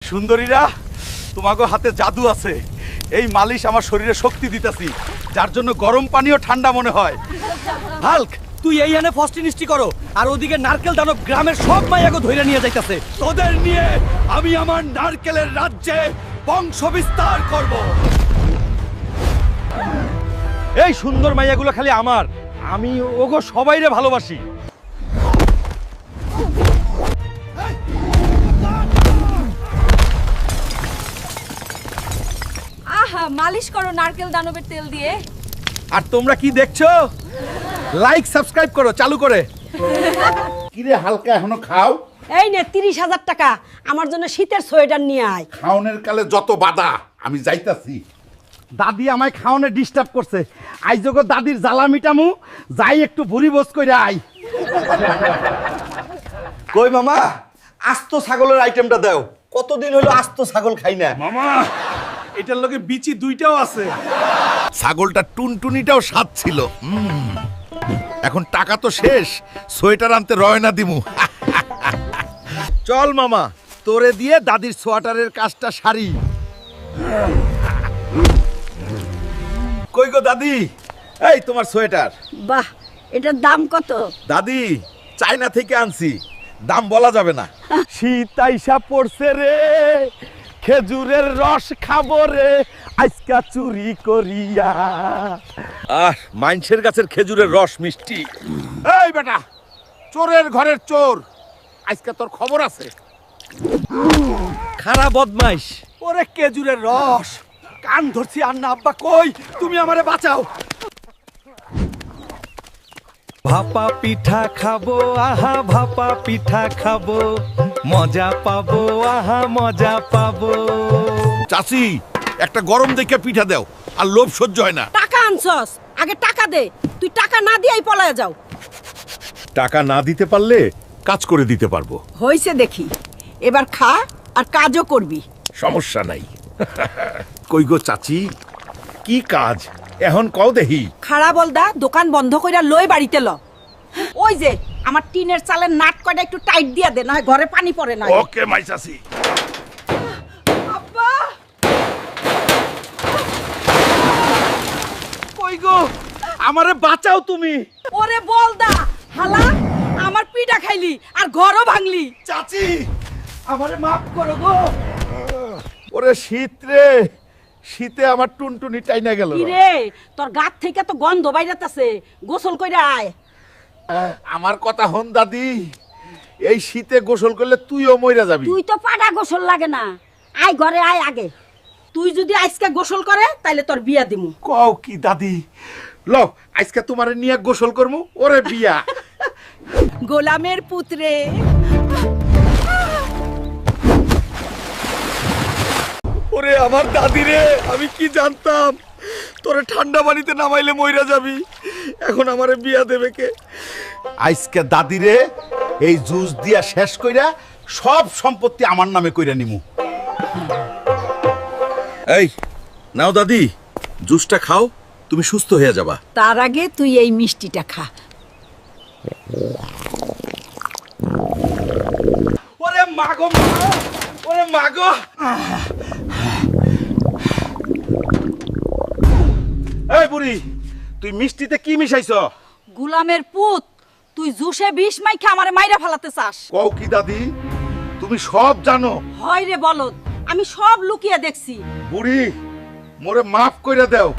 সুন্দরীরা, তোমাগো হাতে জাদু আছে। এই মালিশ আমার শরীরে শক্তি দিতেছি, যার জন্য গরম পানিও ঠান্ডা মনে হয়। হাল্ক, তুই এই এনে ফস্টিনিস্টি করো, আর ওদিকে নারকেল দানব গ্রামের সব মাইয়াগো ধইরা নিয়ে যাইতাছে। তোদের নিয়ে আমি আমার নারকেলের রাজ্যে বংশ বিস্তার করব। এই সুন্দর মাইয়াগুলো খালি আমার, আমি ওগো সবাইরে ভালোবাসি। আহা, মালিশ করো নারকেল দানবের তেল দিয়ে। আর তোমরা কি দেখছো? লাইক সাবস্ক্রাইব করো চালু করে। কিরে হালকা এখনো খাও? এই নে 30,000 টাকা, আমার জন্য শীতের সোয়েটার নিয়ে আয়। খাওনের কালে যত বাধা, আমি যাইতাছি। দাদি আমায় খাওয়ানো ডিস্টার্ব করছে। আইজগো দাদির জ্বালা মিটামু, যাই একটু ভুরি বোস কইরা আই। কই মামা, আস্ত ছাগলের আইটেমটা দাও। কতদিন হলো আস্ত ছাগল খাই না। মামা, এটার লগে বিচি দুইটাও আছে। ছাগলটা টুনটুনিটাও স্বাদ ছিল। এখন টাকা তো শেষ, সোয়েটার আনতে রয়না দিমু। চল মামা, তোরে দিয়ে দাদির সোয়াটারের কাজটা সারি। কই গো দাদি, এই তোমার সোয়েটার। বাহ, এটার দাম কত? দাদি, চায়না থেকে আনছি, দাম বলা যাবে না। শীত আইসা পড়ছে রে, খেজুরের রস খাবো রে আজকা চুরি করিয়া। মাইনসের গাছের খেজুরের রস মিষ্টি। এই বেটা, চোরের ঘরের চোর, আজকে তোর খবর আছে। খারাপ বদমাইশ। ওরে খেজুরের রস, কান ধরছি আর না। আব্বা কই, তুমি আমারে বাঁচাও। ভাপা পিঠা খাবো, আহা ভাপা পিঠা খাবো, মজা পাবো, আহা মজা পাবো। চাচি, একটা গরম দেখে পিঠা দাও, আর লোভ সহ্য হয় না। টাকা আনছস, আগে টাকা দে। তুই টাকা না দিয়েই পলায় যাও। টাকা না দিতে পারলে কাজ করে দিতে পারবো। হইছে দেখি, এবার খা আর কাজও করবি। সমস্যা নাই। কই গো চাচি, কি কাজ এখন কও দেহি। খাড়া বলদা, দোকান বন্ধ কইরা লই বাড়িতে ল। ওই যে আমার টিনের চালের নাট কয়টা একটু টাইট দিয়া দে, নয় ঘরে পানি পড়ে না। ওকে মাই চাচি। আব্বা, কই গো, আমারে বাঁচাও তুমি। ওরে বলদা, হালা আমার পিঠা খাইলি আর ঘরও ভাঙলি। চাচি, আমারে মাফ করো গো। ওরে শীত রে, শীতে আমার টুনটুনি টাইনা গেল। কি রে, তোর গাত থেকে তো গন্ধ বাইরাতাছে, গোসল কইরা আয়। আমার কথা হন দাদি, এই শীতে গোসল করলে তুইও মইরা যাবি। তুই তো পাড়া গোসল লাগে না, আয় ঘরে আয় আগে। তুই যদি আজকে গোসল করে তাইলে তোর বিয়া দিমু। কও কি দাদি, ল আজকে তোমারে নিয়ে গোসল করমু, ওরে বিয়া। গোলামের পুত্রে। ওরে আমার দাদি রে, আমি কি জানতাম তোরে ঠান্ডা পানিতে নামাইলে মইরা যাবি। এখন আমারে বিয়া দেবে কে? আজকে দাদি রে এই জুস দিয়া শেষ কইরা সব সম্পত্তি আমার নামে কইরা নিমু। এই নাও দাদি, জুসটা খাও, তুমি সুস্থ হয়ে যাবা। তার আগে তুই এই মিষ্টিটা খা। ওরে মাগো মা, ওরে মাগো। এই বুড়ি, তুই মিষ্টিতে কি মিশাইছ? গোলামের পুত, তুই জুসে বিষ মাইখা আমারে মাইরা ফালাতে চাস? কও কি দাদি, তুমি সব জানো। হয় রে বলদ, আমি সব লুকিয়ে দেখছি। বুড়ি, মোরে মাফ কইরা দাও।